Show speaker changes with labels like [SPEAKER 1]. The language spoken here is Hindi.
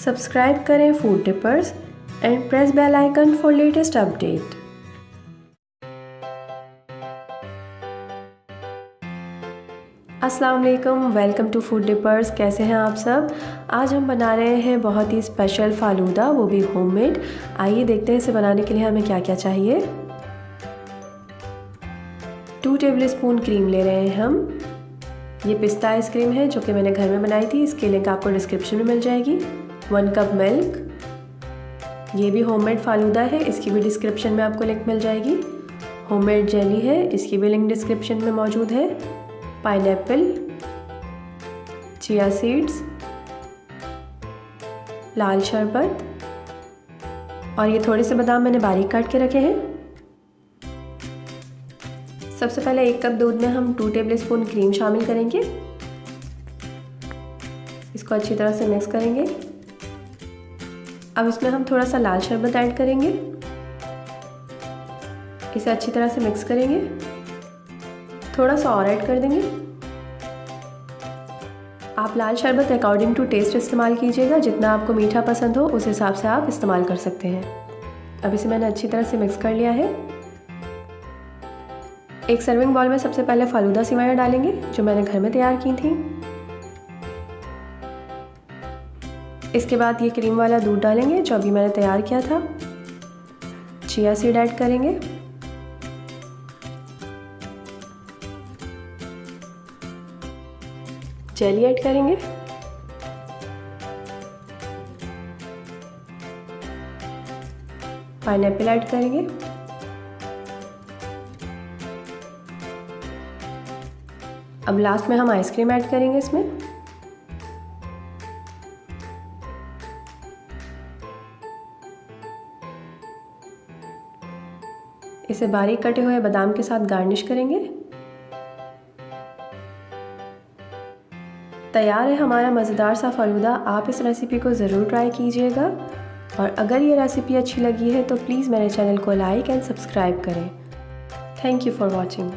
[SPEAKER 1] सब्सक्राइब करें food tippers and press bell icon for latest update. अस्सलाम वालेकुम, वेलकम टू फूड टिपर्स। कैसे हैं आप सब? आज हम बना रहे हैं बहुत ही स्पेशल फालूदा, वो भी होममेड। आइए देखते हैं इसे बनाने के लिए हमें क्या क्या चाहिए। 2 टेबलस्पून क्रीम ले रहे हैं हम। ये पिस्ता आइसक्रीम है जो कि मैंने घर में बनाई थी, इसकी लिंक आपको डिस्क्रिप्शन में मिल जाएगी। 1 कप मिल्क। ये भी होममेड फालूदा है, इसकी भी डिस्क्रिप्शन में आपको लिंक मिल जाएगी। होममेड जेली है, इसकी भी लिंक डिस्क्रिप्शन में मौजूद है। पाइनएप्पल, चिया सीड्स, लाल शरबत और ये थोड़े से बादाम मैंने बारीक काट के रखे हैं। सबसे पहले 1 कप दूध में हम 2 टेबलस्पून क्रीम शामिल करेंगे। इसको अच्छी तरह से मिक्स करेंगे। अब इसमें हम थोड़ा सा लाल शरबत ऐड करेंगे। इसे अच्छी तरह से मिक्स करेंगे। थोड़ा सा और ऐड कर देंगे। आप लाल शरबत अकॉर्डिंग टू टेस्ट इस्तेमाल कीजिएगा, जितना आपको मीठा पसंद हो उस हिसाब से आप इस्तेमाल कर सकते हैं। अब इसे मैंने अच्छी तरह से मिक्स कर लिया है। एक सर्विंग बाउल में सबसे पहले फालूदा सिवाइयाँ डालेंगे जो मैंने घर में तैयार की थी। इसके बाद ये क्रीम वाला दूध डालेंगे जो अभी मैंने तैयार किया था। चिया सीड ऐड करेंगे। जेली ऐड करेंगे। पाइनएप्पल ऐड करेंगे। अब लास्ट में हम आइसक्रीम ऐड करेंगे इसमें। इसे बारीक कटे हुए बादाम के साथ गार्निश करेंगे। तैयार है हमारा मज़ेदार सा फालूदा। आप इस रेसिपी को ज़रूर ट्राई कीजिएगा और अगर ये रेसिपी अच्छी लगी है तो प्लीज़ मेरे चैनल को लाइक एंड सब्सक्राइब करें। Thank you for watching.